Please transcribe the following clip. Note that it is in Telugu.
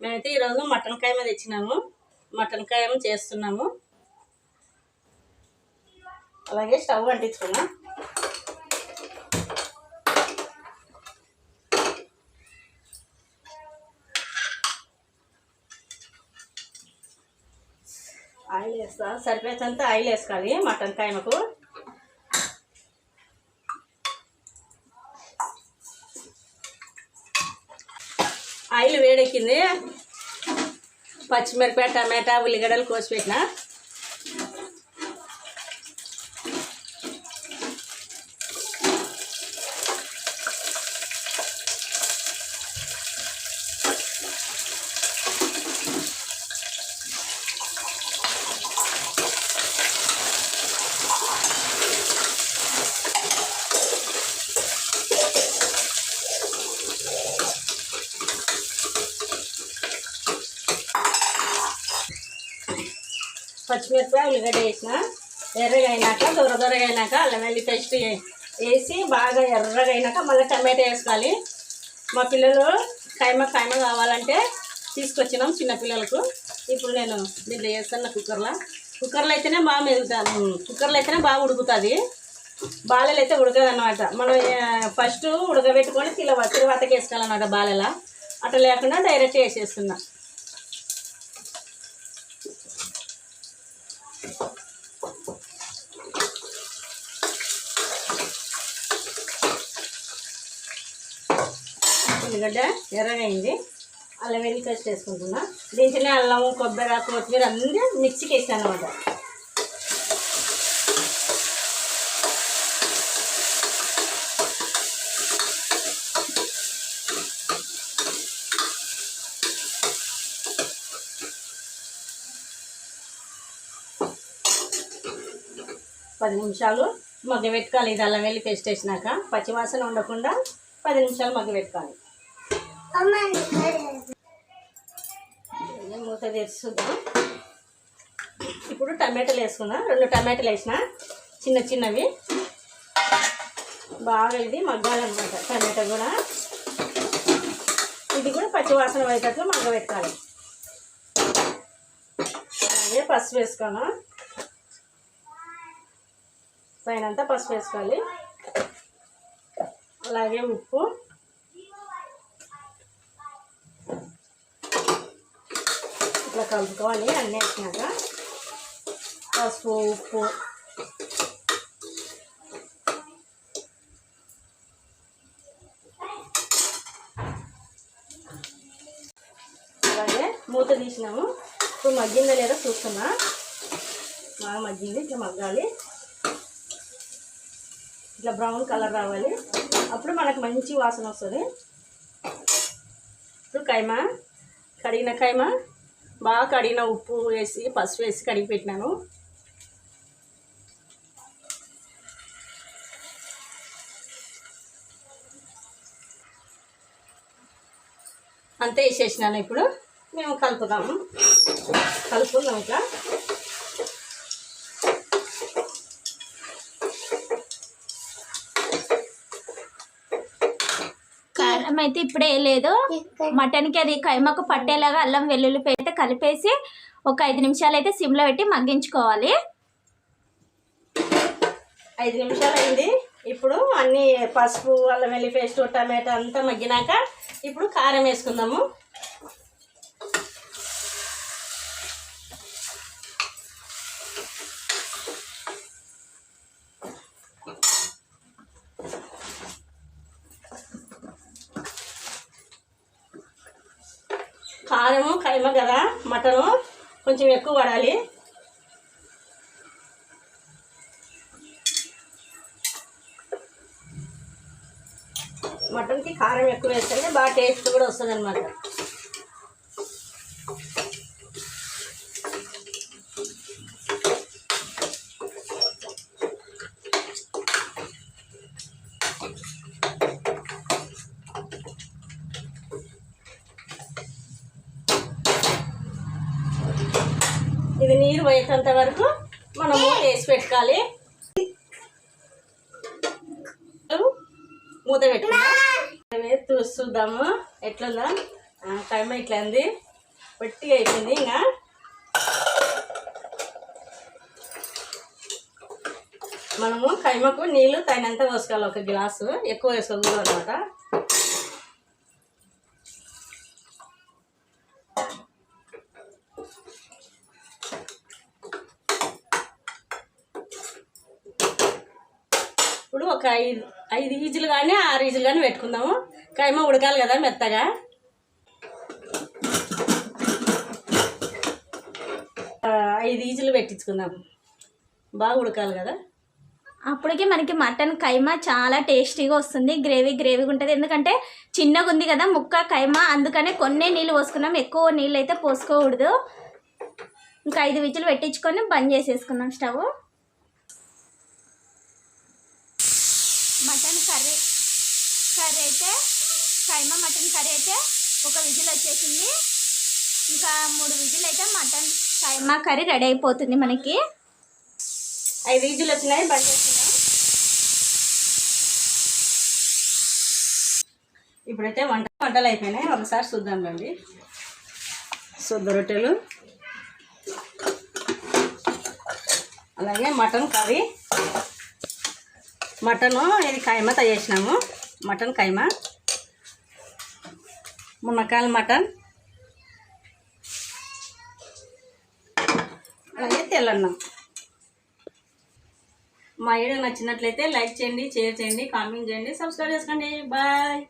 మేమైతే ఈరోజు మటన్ కాయమ తెచ్చినాము. మటన్ కాయమ చేస్తున్నాము. అలాగే స్టవ్ అంటించుకున్నాం. ఆయిల్ వేస్తా. సరిపోయేంత ఆయిల్ వేసుకోవాలి మటన్ కాయమకు. ఆయిల్ వేడెక్కింది. పచ్చిమిరపకాయ, టమాటా, ఉల్లిగడ్డలు కోసి పెట్టిన. పచ్చిమిరపకాయ, ఉల్లిగడ్డ వేసిన. ఎర్రగా అయినాక దొరగా అయినాక అల్లం వెల్లుల్లి పేస్ట్ వేసి బాగా ఎర్రగా అయినాక మళ్ళీ టమాటా వేసుకోవాలి. మా పిల్లలు కైమ కావాలంటే తీసుకొచ్చినాం చిన్నపిల్లలకు. ఇప్పుడు నేను దీంట్లో వేస్తాను కుక్కర్లో అయితేనే బాగా మెదుగుతాను. కుక్కర్లో అయితేనే బాగా ఉడుకుతుంది. బాలలు అయితే ఉడకదు అన్నమాట. మనం ఫస్ట్ ఉడకబెట్టుకొని తిరువాతకి వేసుకోవాలన్నమాట. బాలల అట్లా లేకుండా డైరెక్ట్ వేసేస్తున్నా. ఉల్లిగడ్డ ఎర్రగా అయింది. అల్లం వెల్లుల్లి పేస్ట్ వేసుకుంటున్నా. దీంట్లోనే అల్లం, కొబ్బరి, కొత్తిమీర అన్నీ మిక్సీకి వేసాను అన్నమాట. పది నిమిషాలు మగ్గబెట్టుకోవాలి. ఇది అల్లం వెల్లుల్లి పేస్ట్ వేసినాక పచ్చివాసన ఉండకుండా 10 నిమిషాలు మగ్గబెట్టుకోవాలి. మూత తెరుస్తుందాం. ఇప్పుడు టమాటాలు వేసుకున్నా. 2 టమాటాలు వేసిన చిన్నవి. బాగా ఇది మగ్గాలన్నమాట. టమాటా కూడా ఇది కూడా పచ్చివాసన అయ్యేటట్లు మగ్గబెట్టాలి. అలాగే పసుపు వేసుకోను. పైన అంతా పసుపు వేసుకోవాలి. అలాగే ఉప్పు, ఇట్లా కలుపుకోవాలి. అన్నీ వేసినాక పసుపు, ఉప్పు, అలాగే మూత తీసినాము. ఇప్పుడు మగ్గిందో లేదో చూస్తున్నా. బాగా మగ్గింది. ఇట్లా మగ్గాలి. ఇట్లా బ్రౌన్ కలర్ రావాలి. అప్పుడు మనకు మంచి వాసన వస్తుంది. ఇప్పుడు కడిగిన కైమ బాగా కడిగిన ఉప్పు వేసి పసుపు వేసి కడిగి పెట్టినాను. అంతే వేసేసినాను. ఇప్పుడు మేము కలుపుకుందాం ఇట్లా. కారం అయితే ఇప్పుడే లేదు. మటన్కి అది కైమకు పట్టేలాగా అల్లం వెల్లుల్లి పేస్ట్ కలిపేసి ఒక 5 నిమిషాలు అయితే సిమ్లో పెట్టి మగ్గించుకోవాలి. 5 నిమిషాలు అయింది. ఇప్పుడు అన్నీ పసుపు, అల్లం వెల్లుల్లి పేస్ట్, టమాటా అంతా మగ్గినాక ఇప్పుడు కారం వేసుకుందాము. కారము కైమ కదా, మటను కొంచెం ఎక్కువ పడాలి. మటన్కి కారం ఎక్కువ వేస్తేనే బాగా టేస్ట్ కూడా వస్తుంది అన్నమాట. ఇది నీరు పోయేంత వరకు మనము వేసి పెట్టుకోవాలి. మూత పెట్టుకుందాం. చూద్దాము ఎట్లుందా. టైం ఇట్లా ఉంది. గట్టిగా అయిపోయింది. ఇంకా మనము కైమకు నీళ్ళు తగినంత పోసుకోవాలి. ఒక గ్లాసు ఎక్కువ వేసుకోకూడదు అనమాట. ఇప్పుడు ఒక 5 ఈజీలు కానీ 6 ఈజీలు కానీ పెట్టుకుందాము. కైమ ఉడకాలి కదా మెత్తగా. 5 ఈజీలు పెట్టించుకుందాము, బాగా ఉడకాలి కదా. అప్పటికి మనకి మటన్ కైమా చాలా టేస్టీగా వస్తుంది. గ్రేవీగా ఉంటుంది. ఎందుకంటే చిన్నగా ఉంది కదా ముక్క కైమా, అందుకనే కొన్ని నీళ్ళు పోసుకున్నాం. ఎక్కువ నీళ్ళు అయితే పోసుకోకూడదు. ఇంకా 5 విజిల్ పెట్టించుకొని బంద్ చేసేసుకున్నాం స్టవ్. మటన్ కర్రీ అయితే కైమా మటన్ కర్రీ అయితే ఒక విజిల్ వచ్చేసింది. ఇంకా 3 విజిల్ అయితే మటన్ కైమా కర్రీ రెడీ అయిపోతుంది మనకి. 5 ఈజీలు వచ్చినాయి, బంద్ చేస్తున్నాం. ఇప్పుడైతే వంటలు అయిపోయినాయి. ఒకసారి చూద్దాం రండి. శుద్ధ రొట్టెలు, అలాగే మటన్ కర్రీ. మటను ఇది కైమా చేసినాము. మటన్ కైమా, మునక్కాయల మటన్, అలాగే తెల్లన్నం. మా వీడియో నచ్చినట్లయితే లైక్ చేయండి, షేర్ చేయండి, కామెంట్ చేయండి, సబ్స్క్రైబ్ చేసుకోండి. బాయ్.